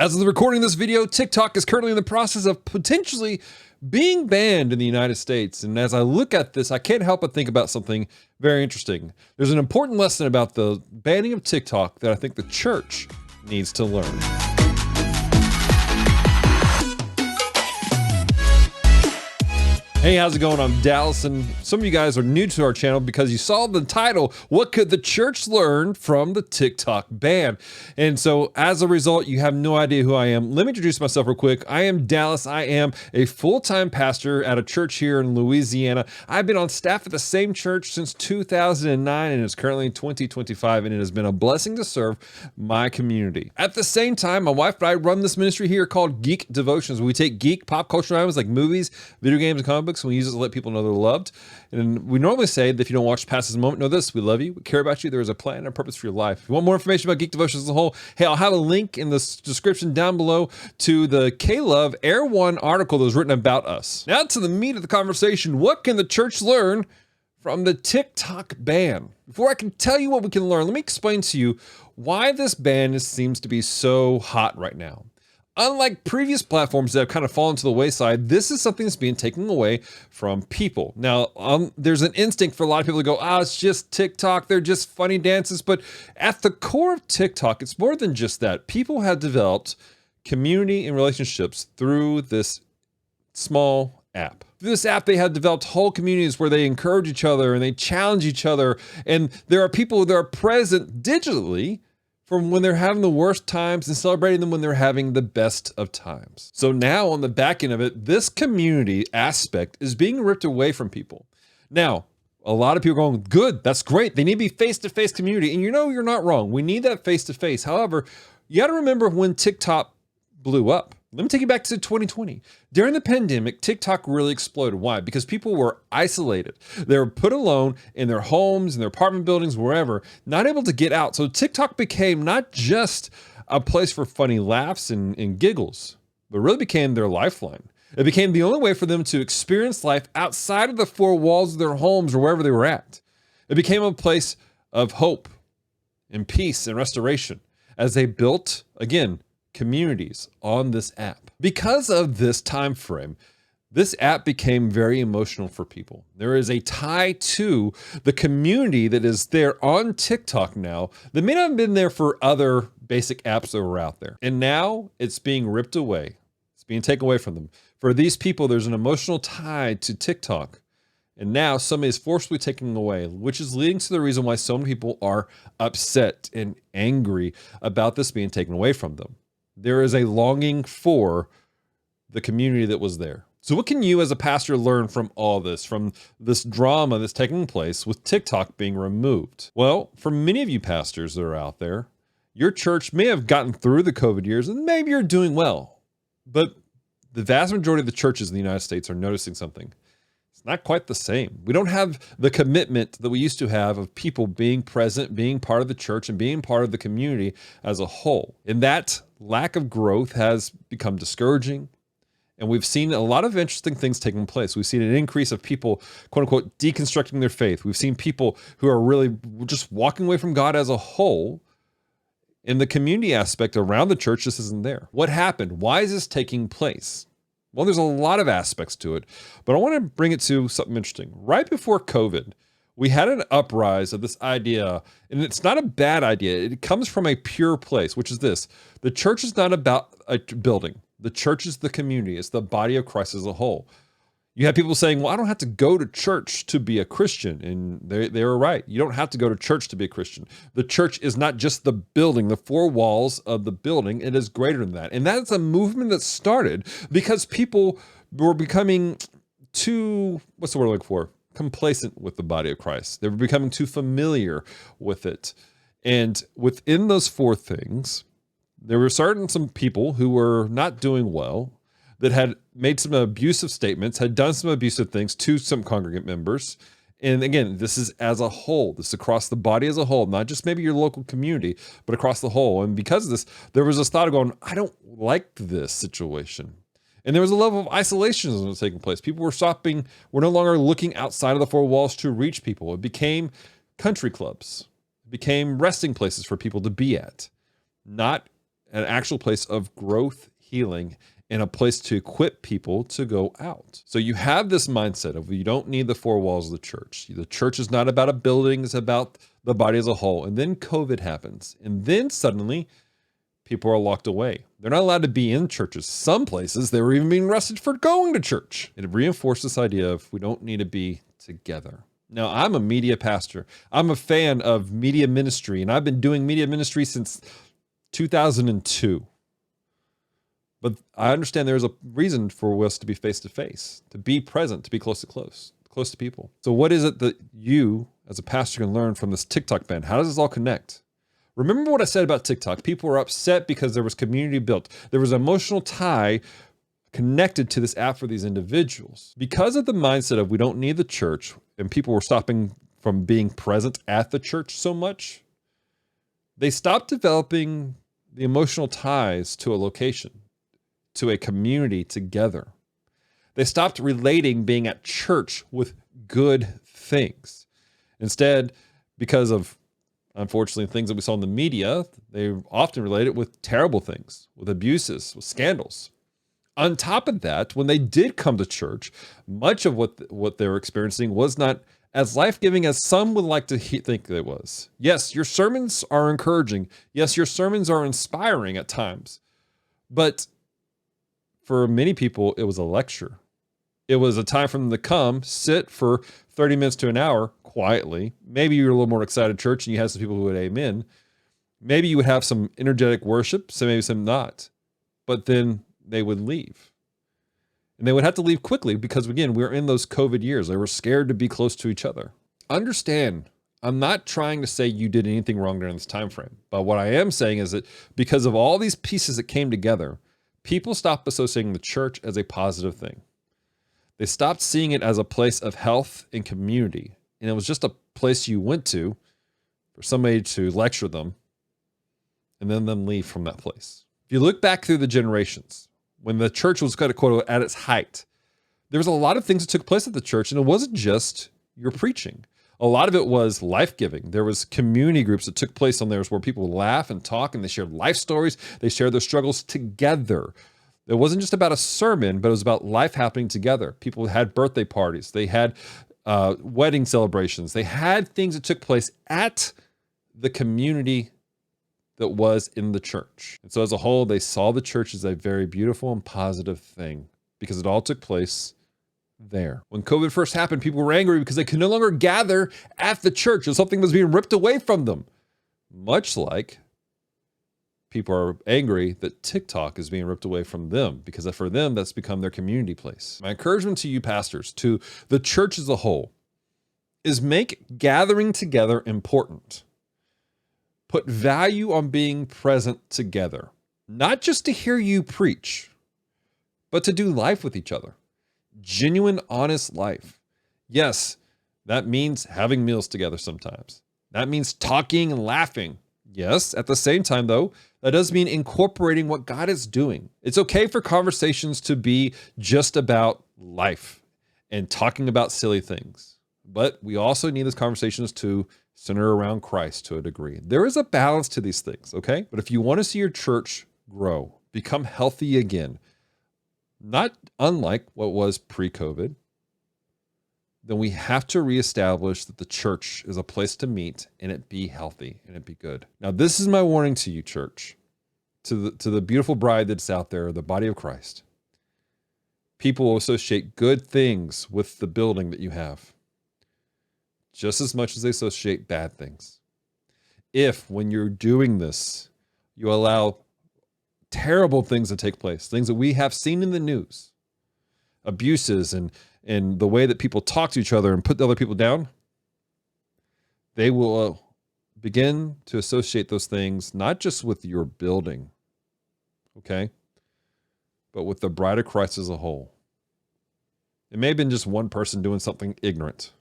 As of the recording of this video, TikTok is currently in the process of potentially being banned in the United States. And as I look at this, I can't help but think about something very interesting. There's an important lesson about the banning of TikTok that I think the church needs to learn. Hey, how's it going? I'm Dallas, and some of you guys are new to our channel because you saw the title, What Could the Church Learn from the TikTok Ban? And so as a result, you have no idea who I am. Let me introduce myself real quick. I am Dallas. I am a full-time pastor at a church here in Louisiana. I've been on staff at the same church since 2009, and it's currently 2025, and it has been a blessing to serve my community. At the same time, my wife and I run this ministry here called Geek Devotions. We take geek pop culture items like movies, video games, and comic books, and we use it to let people know they're loved. And we normally say that if you don't watch past this moment, know this: we love you, we care about you, there is a plan and a purpose for your life. If you want more information about Geek Devotions as a whole, hey, I'll have a link in the description down below to the K-Love Air One article that was written about us. Now to the meat of the conversation. What can the church learn from the TikTok ban? Before I can tell you what we can learn, let me explain to you why this ban seems to be so hot right now. Unlike previous platforms that have kind of fallen to the wayside, this is something that's being taken away from people. Now, there's an instinct for a lot of people to go, it's just TikTok, they're just funny dances. But at the core of TikTok, it's more than just that. People have developed community and relationships through this small app. Through this app, they have developed whole communities where they encourage each other and they challenge each other. And there are people that are present digitally from when they're having the worst times and celebrating them when they're having the best of times. So now on the back end of it, this community aspect is being ripped away from people. Now, a lot of people are going, good, that's great. They need to be face-to-face community. And you know, you're not wrong. We need that face-to-face. However, you got to remember when TikTok blew up. Let me take you back to 2020. During the pandemic, TikTok really exploded. Why? Because people were isolated. They were put alone in their homes, in their apartment buildings, wherever, not able to get out. So TikTok became not just a place for funny laughs and giggles, but really became their lifeline. It became the only way for them to experience life outside of the four walls of their homes or wherever they were at. It became a place of hope and peace and restoration as they built, again, communities on this app. Because of this time frame, this app became very emotional for people. There is a tie to the community that is there on TikTok now that may not have been there for other basic apps that were out there. And now it's being ripped away. It's being taken away from them. For these people, there's an emotional tie to TikTok. And now somebody is forcibly taken away, which is leading to the reason why so many people are upset and angry about this being taken away from them. There is a longing for the community that was there. So what can you as a pastor learn from all this, from this drama that's taking place with TikTok being removed? Well, for many of you pastors that are out there, your church may have gotten through the COVID years and maybe you're doing well, but the vast majority of the churches in the United States are noticing something. It's not quite the same. We don't have the commitment that we used to have of people being present, being part of the church, and being part of the community as a whole. And that lack of growth has become discouraging. And we've seen a lot of interesting things taking place. We've seen an increase of people, quote unquote, deconstructing their faith. We've seen people who are really just walking away from God as a whole. And the community aspect around the church just isn't there. What happened? Why is this taking place? Well, there's a lot of aspects to it, but I want to bring it to something interesting. Right before COVID, we had an uprise of this idea, and it's not a bad idea. It comes from a pure place, which is this: the church is not about a building. The church is the community. It's the body of Christ as a whole. You have people saying, well, I don't have to go to church to be a Christian. And they were right. You don't have to go to church to be a Christian. The church is not just the building, the four walls of the building. It is greater than that. And that's a movement that started because people were becoming too, what's the word I'm looking for? Complacent with the body of Christ. They were becoming too familiar with it. And within those four things, there were some people who were not doing well, that had made some abusive statements, had done some abusive things to some congregant members. And again, this is as a whole, this is across the body as a whole, not just maybe your local community, but across the whole. And because of this, there was this thought of going, I don't like this situation. And there was a level of isolation that was taking place. People were stopping, were no longer looking outside of the four walls to reach people. It became country clubs. It became resting places for people to be at. Not an actual place of growth, healing, and a place to equip people to go out. So you have this mindset of you don't need the four walls of the church. The church is not about a building, it's about the body as a whole. And then COVID happens. And then suddenly people are locked away. They're not allowed to be in churches. Some places they were even being arrested for going to church. It reinforced this idea of we don't need to be together. Now, I'm a media pastor. I'm a fan of media ministry, and I've been doing media ministry since 2002. But I understand there's a reason for us to be face to face, to be present, to be close to people. So what is it that you as a pastor can learn from this TikTok ban? How does this all connect? Remember what I said about TikTok. People were upset because there was community built. There was an emotional tie connected to this app for these individuals. Because of the mindset of we don't need the church, and people were stopping from being present at the church so much, they stopped developing the emotional ties to a location, to a community together. They stopped relating being at church with good things. Instead, because of, unfortunately, things that we saw in the media, they often relate it with terrible things, with abuses, with scandals. On top of that, when they did come to church, much of what they were experiencing was not as life-giving as some would like to think it was. Yes, your sermons are encouraging. Yes, your sermons are inspiring at times. But for many people, it was a lecture. It was a time for them to come, sit for 30 minutes to an hour quietly. Maybe you're a little more excited at church and you had some people who would amen. Maybe you would have some energetic worship, so maybe some not. But then they would leave. And they would have to leave quickly because, again, we're in those COVID years. They were scared to be close to each other. Understand, I'm not trying to say you did anything wrong during this time frame. But what I am saying is that because of all these pieces that came together, people stopped associating the church as a positive thing. They stopped seeing it as a place of health and community. And it was just a place you went to for somebody to lecture them and then them leave from that place. If you look back through the generations, when the church was kind of quote at its height, there was a lot of things that took place at the church, and it wasn't just your preaching. A lot of it was life-giving. There was community groups that took place on there where people would laugh and talk, and they shared life stories. They shared their struggles together. It wasn't just about a sermon, but it was about life happening together. People had birthday parties. They had wedding celebrations. They had things that took place at the community that was in the church. And so as a whole, they saw the church as a very beautiful and positive thing because it all took place there. When COVID first happened, people were angry because they could no longer gather at the church and something was being ripped away from them. Much like people are angry that TikTok is being ripped away from them because for them, that's become their community place. My encouragement to you pastors, to the church as a whole, is make gathering together important. Put value on being present together, not just to hear you preach, but to do life with each other. Genuine, honest life. Yes, that means having meals together sometimes. That means talking and laughing. Yes, at the same time, though, that does mean incorporating what God is doing. It's okay for conversations to be just about life and talking about silly things. But we also need these conversations to center around Christ to a degree. There is a balance to these things, okay? But if you want to see your church grow, become healthy again, not unlike what was pre-COVID, then we have to reestablish that the church is a place to meet and it be healthy and it be good. Now, this is my warning to you, church, to the beautiful bride that's out there, the body of Christ. People will associate good things with the building that you have, just as much as they associate bad things. If, when you're doing this, you allow terrible things to take place, things that we have seen in the news, abuses and the way that people talk to each other and put other people down, they will begin to associate those things not just with your building, okay, but with the bride of Christ as a whole. It may have been just one person doing something ignorant,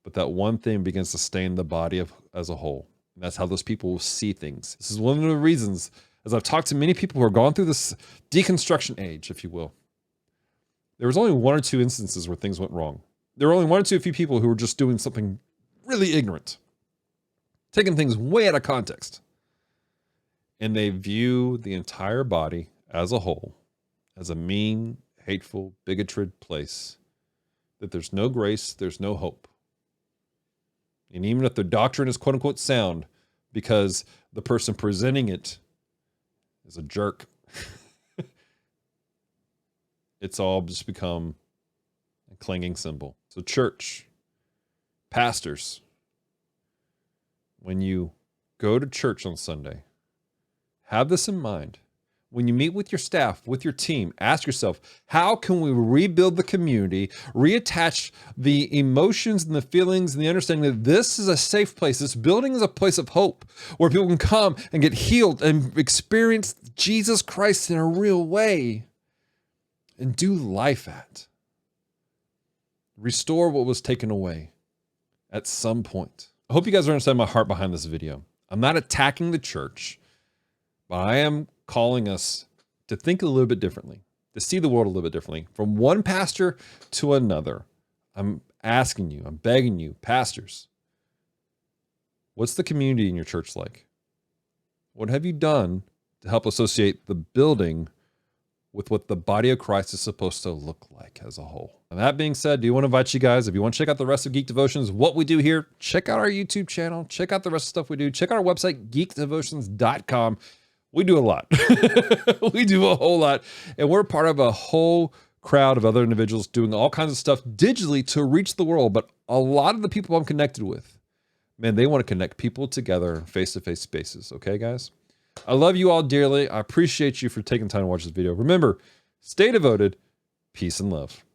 but that one thing begins to stain the body as a whole. And that's how those people will see things. This is one of the reasons, as I've talked to many people who are gone through this deconstruction age, if you will, there was only one or two instances where things went wrong. There were only one or two few people who were just doing something really ignorant, taking things way out of context. and they view the entire body as a whole as a mean, hateful, bigotred place, that there's no grace, there's no hope. And even if the doctrine is quote unquote sound, because the person presenting it is a jerk, it's all just become a clanging cymbal. So church, pastors, when you go to church on Sunday, have this in mind. When you meet with your staff, with your team, ask yourself, how can we rebuild the community, reattach the emotions and the feelings and the understanding that this is a safe place. This building is a place of hope where people can come and get healed and experience Jesus Christ in a real way and do life at. Restore what was taken away at some point. I hope you guys understand my heart behind this video. I'm not attacking the church, but I am calling us to think a little bit differently, to see the world a little bit differently, from one pastor to another. I'm asking you, I'm begging you, pastors, what's the community in your church like? What have you done to help associate the building with what the body of Christ is supposed to look like as a whole? And that being said, do you want to invite you guys, if you want to check out the rest of Geek Devotions, what we do here, check out our YouTube channel, check out the rest of the stuff we do, check out our website, geekdevotions.com. We do a lot. We do a whole lot. And we're part of a whole crowd of other individuals doing all kinds of stuff digitally to reach the world. But a lot of the people I'm connected with, man, they want to connect people together in face-to-face spaces. Okay, guys? I love you all dearly. I appreciate you for taking time to watch this video. Remember, stay devoted. Peace and love.